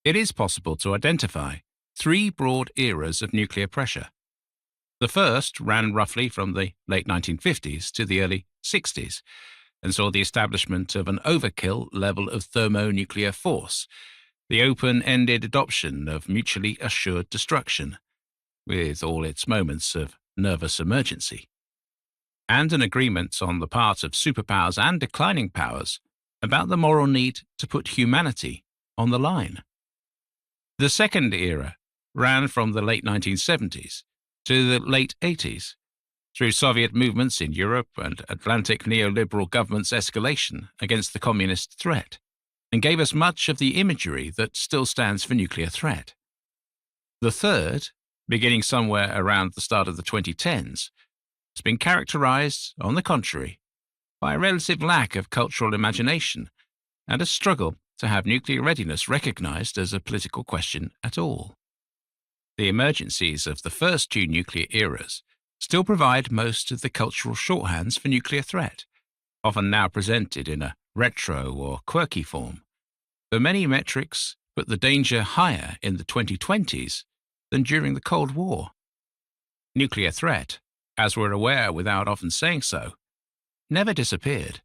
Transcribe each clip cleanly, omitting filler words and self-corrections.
It is possible to identify three broad eras of nuclear pressure. The first ran roughly from the late 1950s to the early 60s and saw the establishment of an overkill level of thermonuclear force, the open-ended adoption of mutually assured destruction, with all its moments of nervous emergency, and an agreement on the part of superpowers and declining powers about the moral need to put humanity on the line. The second era ran from the late 1970s to the late 80s, through Soviet movements in Europe and Atlantic neoliberal governments' escalation against the communist threat, and gave us much of the imagery that still stands for nuclear threat. The third, beginning somewhere around the start of the 2010s, has been characterized, on the contrary, by a relative lack of cultural imagination and a struggle to have nuclear readiness recognized as a political question at all. The emergencies of the first two nuclear eras still provide most of the cultural shorthands for nuclear threat, often now presented in a retro or quirky form, though many metrics put the danger higher in the 2020s than during the Cold War. Nuclear threat, as we're aware without often saying so, never disappeared.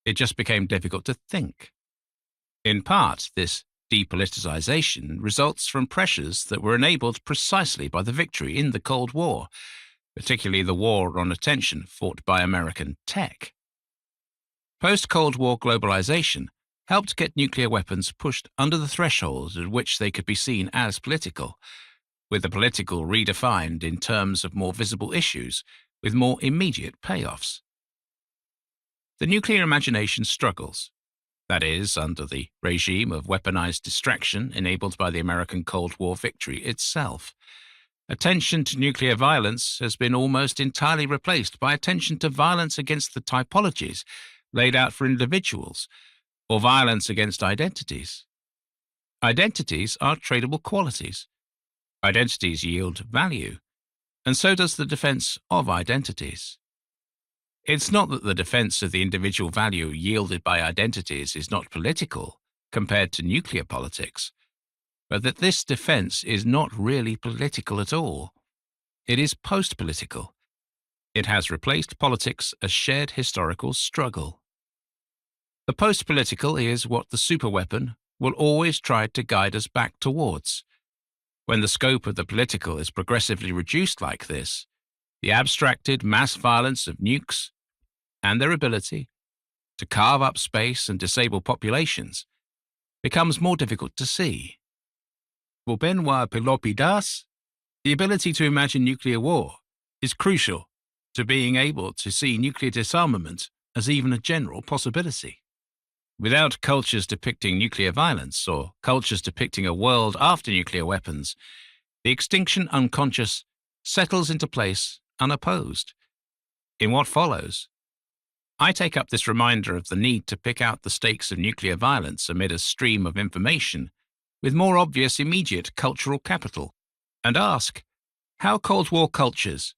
It just became difficult to think. In part, this depoliticization results from pressures that were enabled precisely by the victory in the Cold War, particularly the war on attention fought by American tech. Post-Cold War globalization helped get nuclear weapons pushed under the threshold at which they could be seen as political, with the political redefined in terms of more visible issues with more immediate payoffs. The nuclear imagination struggles, that is, under the regime of weaponized distraction enabled by the American Cold War victory itself. Attention to nuclear violence has been almost entirely replaced by attention to violence against the typologies laid out for individuals, or violence against identities. Identities are tradable qualities. Identities yield value, and so does the defense of identities. It's not that the defense of the individual value yielded by identities is not political compared to nuclear politics, but that this defense is not really political at all. It is post-political. It has replaced politics as shared historical struggle. The post-political is what the superweapon will always try to guide us back towards. When the scope of the political is progressively reduced like this, the abstracted mass violence of nukes and their ability to carve up space and disable populations becomes more difficult to see. For Benoit Pelopidas, the ability to imagine nuclear war is crucial to being able to see nuclear disarmament as even a general possibility. Without cultures depicting nuclear violence or cultures depicting a world after nuclear weapons, the extinction unconscious settles into place unopposed. In what follows, I take up this reminder of the need to pick out the stakes of nuclear violence amid a stream of information with more obvious immediate cultural capital, and ask how Cold War cultures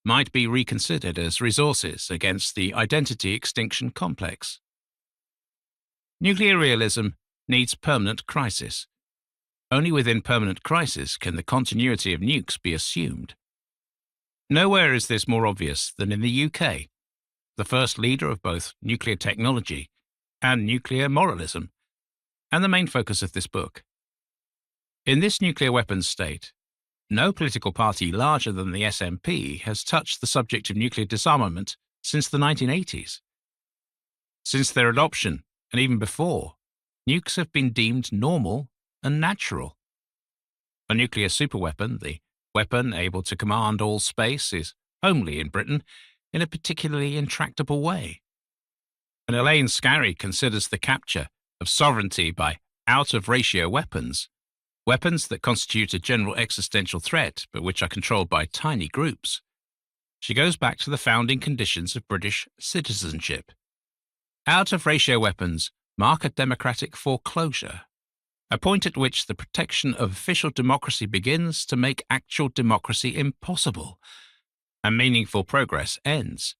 might be reconsidered as resources against the identity extinction complex. Nuclear realism needs permanent crisis. Only within permanent crisis can the continuity of nukes be assumed. Nowhere is this more obvious than in the UK, the first leader of both nuclear technology and nuclear moralism, and the main focus of this book. In this nuclear weapons state, no political party larger than the SNP has touched the subject of nuclear disarmament since the 1980s. Since their adoption, and even before, nukes have been deemed normal and natural. A nuclear superweapon, the weapon able to command all space, is homely in Britain in a particularly intractable way. And Elaine Scarry considers the capture of sovereignty by out-of-ratio weapons, weapons that constitute a general existential threat but which are controlled by tiny groups. She goes back to the founding conditions of British citizenship. Out-of-ratio weapons mark a democratic foreclosure, a point at which the protection of official democracy begins to make actual democracy impossible, and meaningful progress ends.